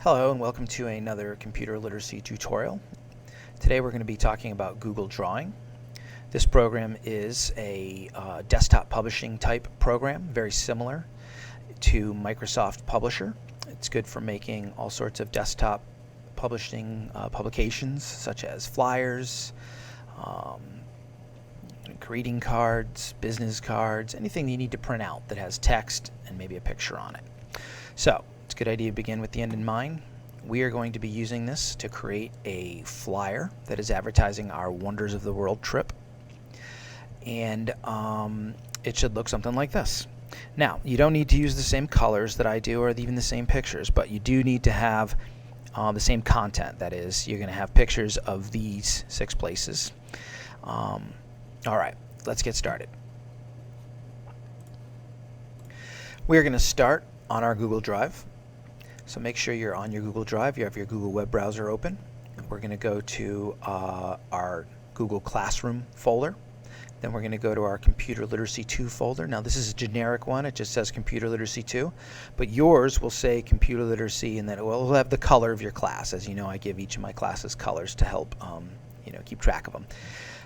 Hello and welcome to another computer literacy tutorial. Today we're going to be talking about Google Drawing. This program is a desktop publishing type program, very similar to Microsoft Publisher. It's good for making all sorts of desktop publishing publications such as flyers, greeting cards, business cards, anything you need to print out that has text and maybe a picture on it. So it's a good idea to begin with the end in mind. We are going to be using this to create a flyer that is advertising our Wonders of the World trip. And it should look something like this. Now, you don't need to use the same colors that I do or even the same pictures, but you do need to have the same content. That is, you're going to have pictures of these 6 places. All right, let's get started. We're going to start on our Google Drive. So make sure you're on your Google Drive, you have your Google web browser open. We're going to go to our Google Classroom folder. Then we're going to go to our Computer Literacy 2 folder. Now this is a generic one, it just says Computer Literacy 2, but yours will say Computer Literacy, and then it will have the color of your class. As you know, I give each of my classes colors to help keep track of them.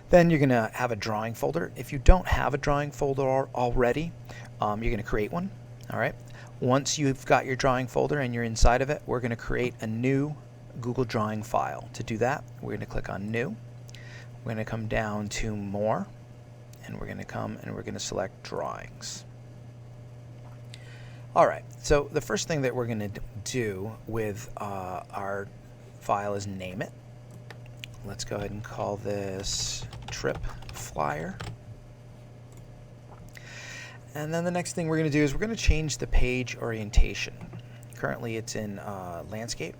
Then you're going to have a drawing folder. If you don't have a drawing folder already, you're going to create one. All right. Once you've got your drawing folder and you're inside of it, we're going to create a new Google Drawing file. To do that, we're going to click on New. We're going to come down to More, and we're going to come and we're going to select Drawings. All right, so the first thing that we're going to do with our file is name it. Let's go ahead and call this Trip Flyer. And then the next thing we're going to do is we're going to change the page orientation. Currently it's in landscape,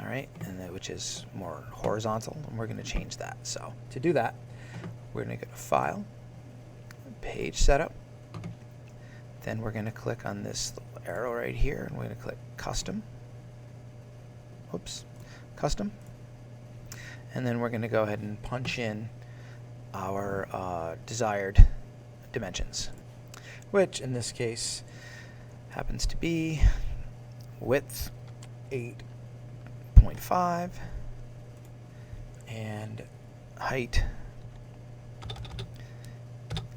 all right, and which is more horizontal, and we're going to change that. So to do that, we're going to go to File, Page Setup. Then we're going to click on this little arrow right here, and we're going to click Custom. Oops, Custom. And then we're going to go ahead and punch in our desired dimensions, which in this case happens to be width 8.5 and height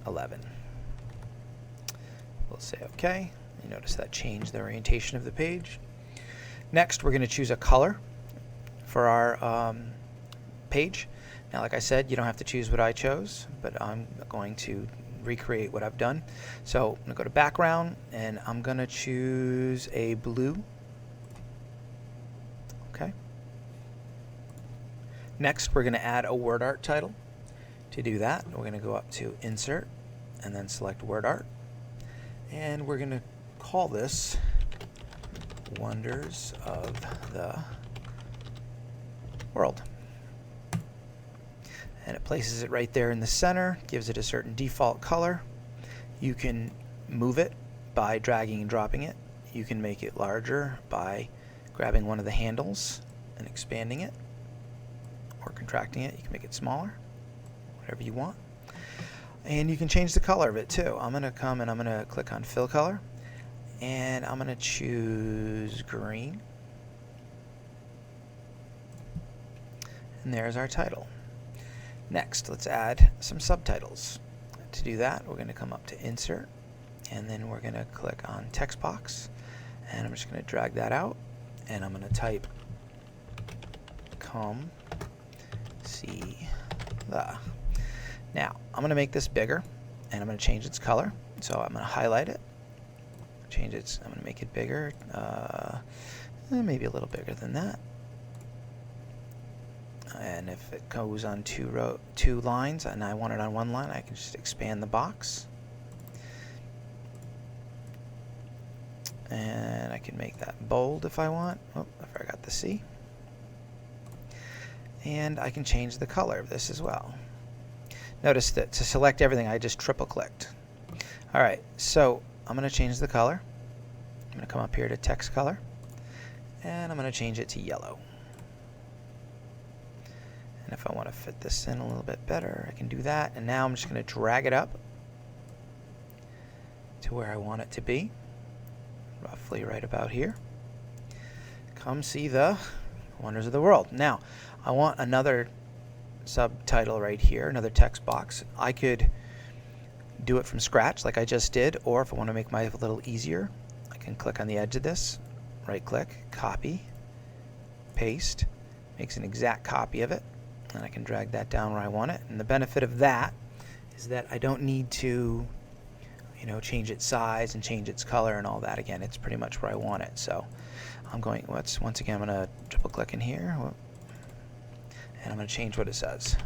11. We'll say OK. You notice that changed the orientation of the page. Next, we're going to choose a color for our page. Now, like I said, you don't have to choose what I chose, but I'm going to recreate what I've done. So I'm going to go to background, and I'm going to choose a blue. Okay. Next, we're going to add a word art title. To do that, we're going to go up to Insert and then select Word Art, and we're going to call this Wonders of the World. And it places it right there in the center, gives it a certain default color. You can move it by dragging and dropping it. You can make it larger by grabbing one of the handles and expanding it, or contracting it. You can make it smaller, whatever you want. And you can change the color of it too. I'm going to come and I'm going to click on Fill Color, and I'm going to choose green. And there's our title. Next, let's add some subtitles. To do that, we're going to come up to Insert, and then we're going to click on Text Box, and I'm just going to drag that out, and I'm going to type "Come see the." Now, I'm going to make this bigger, and I'm going to change its color. So I'm going to highlight it, I'm going to make it bigger, maybe a little bigger than that. And if it goes on two lines and I want it on one line, I can just expand the box. And I can make that bold if I want. Oh, I forgot the C. And I can change the color of this as well. Notice that to select everything, I just triple clicked. All right, so I'm going to change the color. I'm going to come up here to Text Color, and I'm going to change it to yellow. And if I want to fit this in a little bit better, I can do that. And now I'm just going to drag it up to where I want it to be, roughly right about here. come see the wonders of the world. Now, I want another subtitle right here, another text box. I could do it from scratch like I just did, or if I want to make my life a little easier, I can click on the edge of this, right click, copy, paste, makes an exact copy of it, and I can drag that down where I want it. And the benefit of that is that I don't need to change its size and change its color and all that. Again, it's pretty much where I want it. So I'm going, once again, I'm going to triple click in here, and I'm going to change what it says.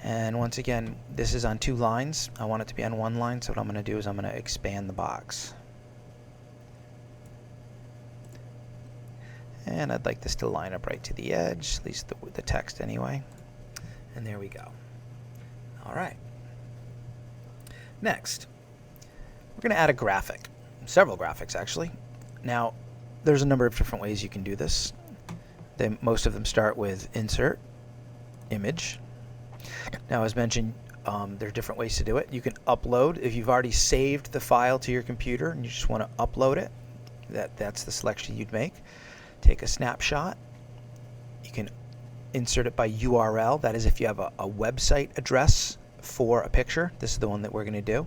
And once again, this is on 2 lines. I want it to be on 1 line, so what I'm going to do is I'm going to expand the box. And I'd like this to line up right to the edge, at least the text anyway. And there we go. All right. Next, we're going to add a graphic. Several graphics, actually. Now, there's a number of different ways you can do this. Most of them start with Insert, Image. Now, as mentioned, there are different ways to do it. You can upload. If you've already saved the file to your computer and you just want to upload it, that's the selection you'd make. Take a snapshot. You can insert it by URL. That is, if you have a website address for a picture, this is the one that we're going to do.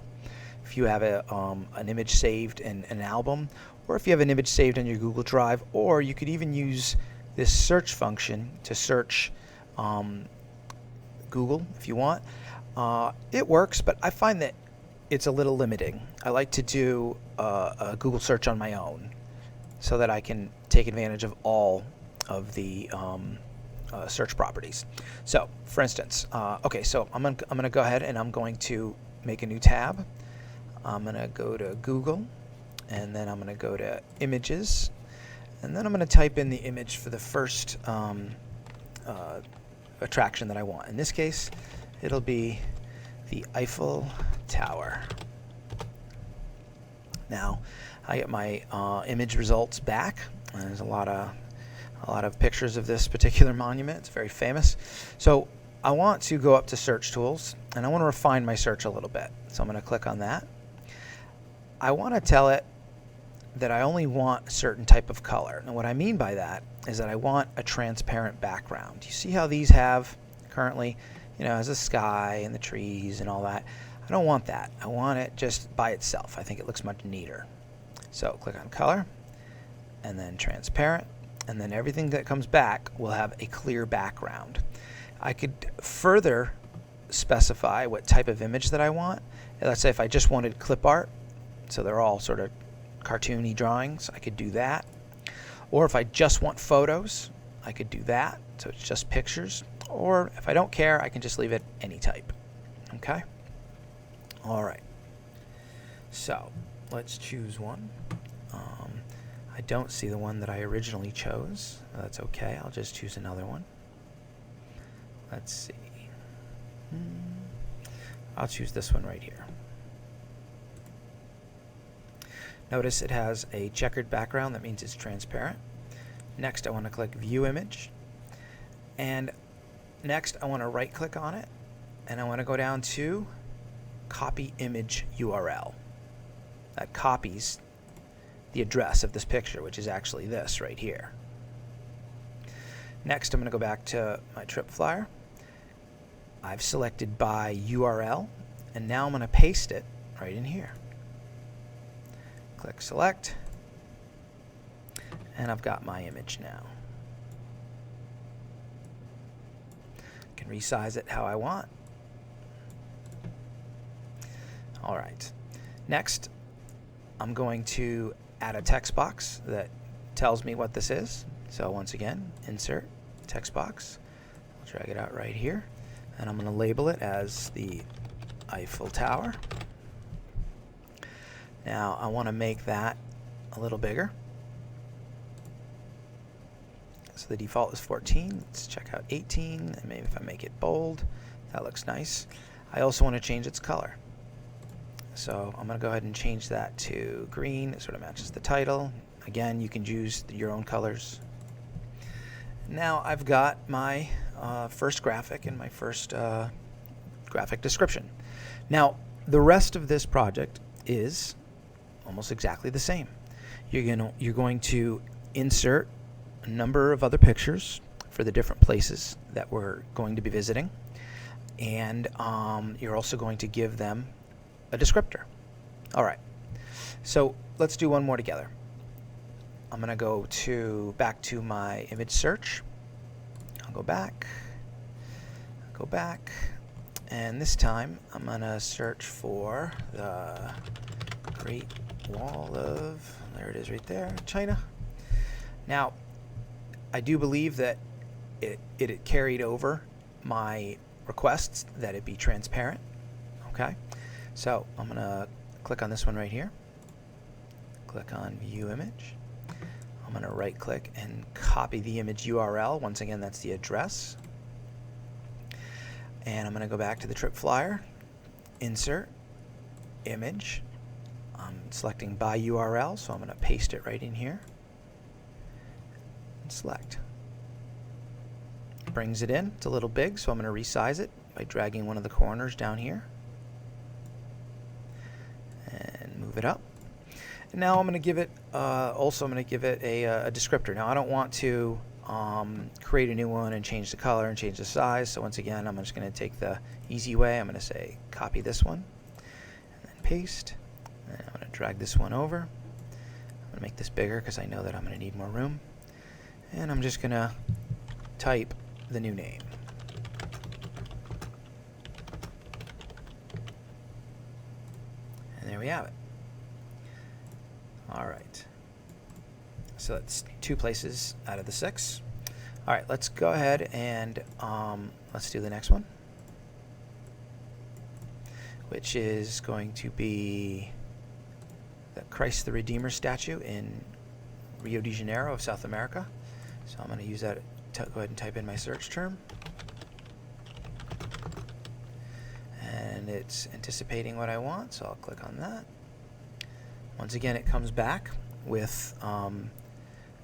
If you have an image saved in an album, or if you have an image saved on your Google Drive, or you could even use this search function to search Google if you want. It works, but I find that it's a little limiting. I like to do a Google search on my own so that I can take advantage of all of the search properties. So, for instance, okay, so I'm gonna go ahead and I'm going to make a new tab. I'm gonna go to Google, and then I'm gonna go to Images, and then I'm gonna type in the image for the first attraction that I want. In this case, it'll be the Eiffel Tower. Now, I get my image results back. And there's a lot of pictures of this particular monument. It's very famous. So I want to go up to Search Tools, and I want to refine my search a little bit. So I'm going to click on that. I want to tell it that I only want a certain type of color. And what I mean by that is that I want a transparent background. You see how these have currently, as the sky and the trees and all that. I don't want that. I want it just by itself. I think it looks much neater. So click on Color, and then Transparent, and then everything that comes back will have a clear background. I could further specify what type of image that I want. Let's say if I just wanted clip art, so they're all sort of cartoony drawings, I could do that. Or if I just want photos, I could do that, so it's just pictures. Or if I don't care, I can just leave it any type. Okay? All right. So let's choose one. I don't see the one that I originally chose. That's okay. I'll just choose another one. Let's see. I'll choose this one right here. Notice it has a checkered background. That means it's transparent. Next, I want to click View Image. And next, I want to right-click on it. And I want to go down to Copy Image URL. That copies the address of this picture, which is actually this right here. Next, I'm going to go back to my trip flyer. I've selected by URL, and now I'm going to paste it right in here. Click Select, and I've got my image now. I can resize it how I want. All right. Next, I'm going to add a text box that tells me what this is. So once again, Insert, Text Box. I'll drag it out right here. And I'm going to label it as the Eiffel Tower. Now I want to make that a little bigger. So the default is 14. Let's check out 18. And maybe if I make it bold, that looks nice. I also want to change its color. So I'm going to go ahead and change that to green. It sort of matches the title. Again, you can use your own colors. Now I've got my first graphic and my first graphic description. Now the rest of this project is almost exactly the same. You're going to insert a number of other pictures for the different places that we're going to be visiting, and you're also going to give them a descriptor. All right, so let's do one more together. I'm going to go back to my image search. I'll go back, and this time I'm going to search for the Great Wall of, there it is right there, China. Now, I do believe that it carried over my requests that it be transparent. Okay, so I'm going to click on this one right here. Click on View Image. I'm going to right click and copy the image URL. Once again, that's the address. And I'm going to go back to the trip flyer, insert, image. I'm selecting by URL, so I'm going to paste it right in here. And select. Brings it in. It's a little big, so I'm going to resize it by dragging one of the corners down here. And move it up. And now I'm going to give it a descriptor. Now I don't want to create a new one and change the color and change the size. So once again, I'm just going to take the easy way. I'm going to say copy this one and then paste. And I'm going to drag this one over. I'm going to make this bigger because I know that I'm going to need more room. And I'm just going to type the new name. And there we have it. All right. So that's 2 places out of the 6. All right, let's go ahead and let's do the next one, which is going to be the Christ the Redeemer statue in Rio de Janeiro of South America. So I'm going to use that to go ahead and type in my search term. And it's anticipating what I want, so I'll click on that. Once again, it comes back with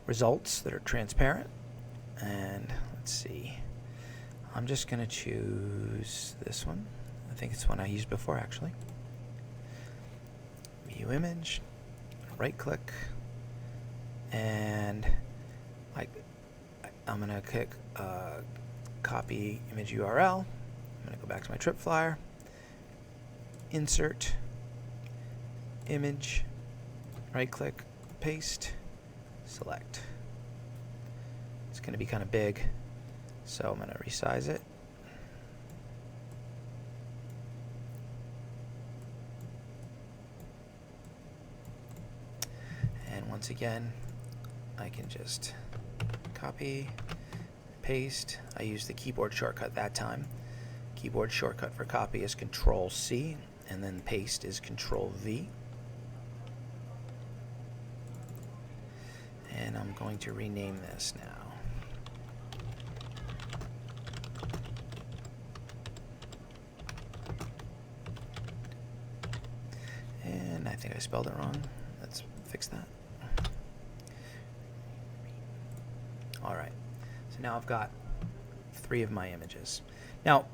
results that are transparent. And let's see. I'm just going to choose this one. I think it's one I used before, actually. View image, right click, and I'm going to click copy image URL. I'm going to go back to my trip flyer, insert, image, right click, paste, select. It's going to be kind of big, so I'm going to resize it. And once again, I can just copy, paste. I used the keyboard shortcut that time. Keyboard shortcut for copy is Control-C, and then paste is Control-V. And I'm going to rename this now. And I think I spelled it wrong. Let's fix that. All right. So now I've got 3 of my images. Now,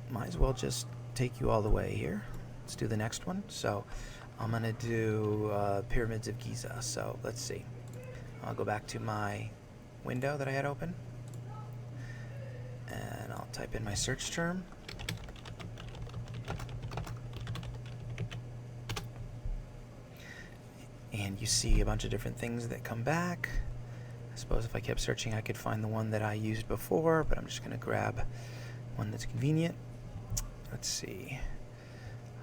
might as well just take you all the way here. Let's do the next one. So I'm going to do Pyramids of Giza. So let's see. I'll go back to my window that I had open. And I'll type in my search term. And you see a bunch of different things that come back. I suppose if I kept searching, I could find the one that I used before, but I'm just going to grab one that's convenient. Let's see.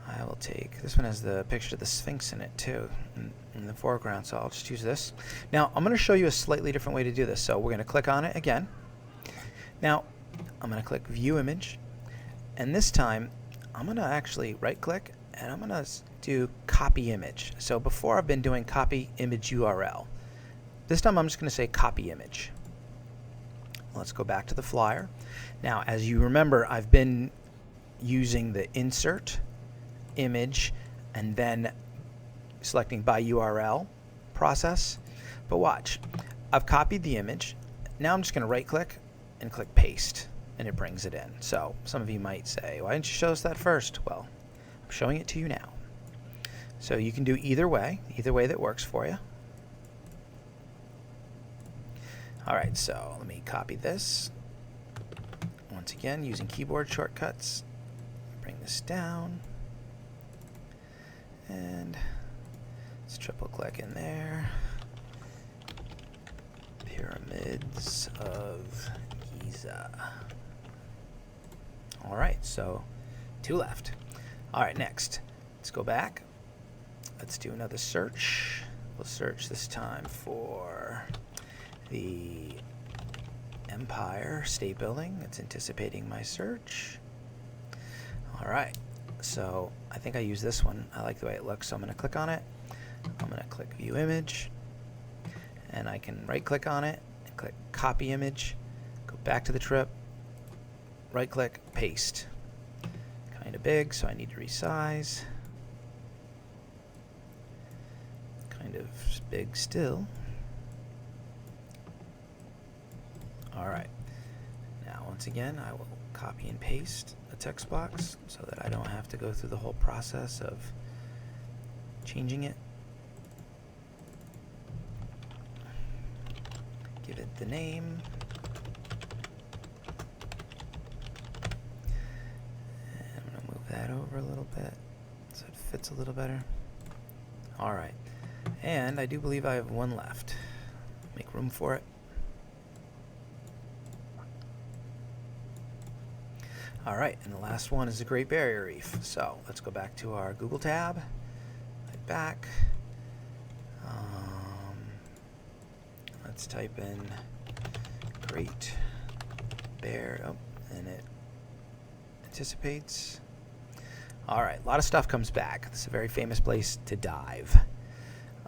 I will take, this one has the picture of the Sphinx in it too, in the foreground, so I'll just use this. Now, I'm going to show you a slightly different way to do this. So we're going to click on it again. Now, I'm going to click View Image, and this time, I'm going to actually right-click, and I'm going to do Copy Image. So before I've been doing Copy Image URL. This time I'm just going to say Copy Image. Let's go back to the flyer. Now, as you remember, I've been using the Insert, Image, and then selecting by URL process. But watch, I've copied the image. Now I'm just going to right-click and click Paste, and it brings it in. So some of you might say, why didn't you show us that first? Well, I'm showing it to you now. So you can do either way that works for you. Alright, so let me copy this. Once again, using keyboard shortcuts, bring this down, and let's triple click in there. Pyramids of Giza. Alright, so 2 left. Alright, next, let's go back. Let's do another search. We'll search this time for the Empire State Building. It's anticipating my search. Alright, so I think I use this one. I like the way it looks, so I'm going to click on it. I'm going to click View Image, and I can right click on it and click Copy Image, go back to the trip, right click, paste. Kind of big, so I need to resize. Kind of big still. Alright, now once again I will copy and paste a text box so that I don't have to go through the whole process of changing it. Give it the name. And I'm going to move that over a little bit so it fits a little better. Alright, and I do believe I have one left. Make room for it. Alright, and the last one is the Great Barrier Reef. So let's go back to our Google tab, right back. Let's type in Great Bear, and it anticipates. Alright, a lot of stuff comes back. This is a very famous place to dive.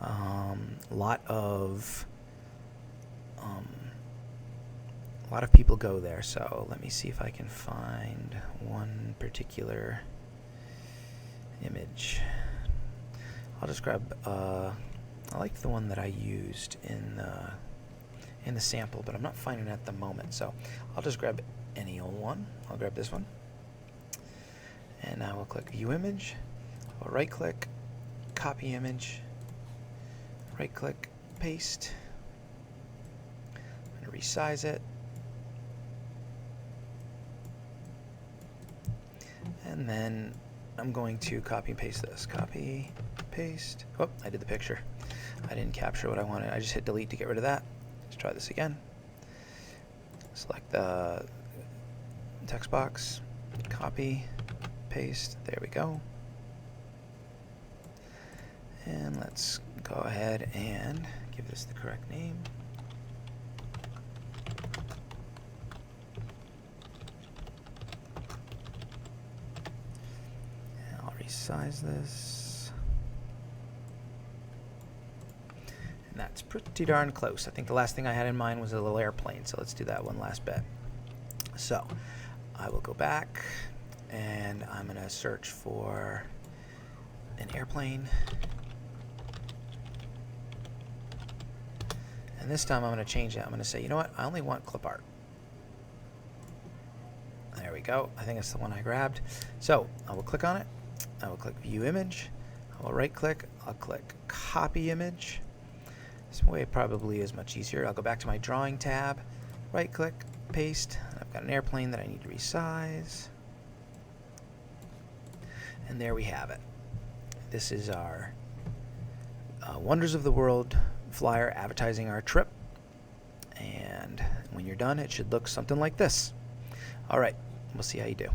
A lot of people go there, so let me see if I can find one particular image. I'll just grab, I like the one that I used in the sample, but I'm not finding it at the moment, so I'll just grab any old one. I'll grab this one, and I will click View Image. I'll right click, Copy Image, right click, Paste. I'm going to resize it. And then I'm going to copy and paste this. Copy, paste. Oh, I did the picture. I didn't capture what I wanted. I just hit delete to get rid of that. Let's try this again. Select the text box, copy, paste. There we go. And let's go ahead and give this the correct name. Resize this, and that's pretty darn close. I think the last thing I had in mind was a little airplane, so let's do that one last bit. So I will go back and I'm going to search for an airplane, and this time I'm going to change it. I'm going to say, you know what, I only want clip art. There we go. I think it's the one I grabbed. So I will click on it. I will click View Image. I will right click. I'll click Copy Image. This way probably is much easier. I'll go back to my Drawing tab, right click, Paste. I've got an airplane that I need to resize. And there we have it. This is our Wonders of the World flyer advertising our trip. And when you're done, it should look something like this. All right, we'll see how you do.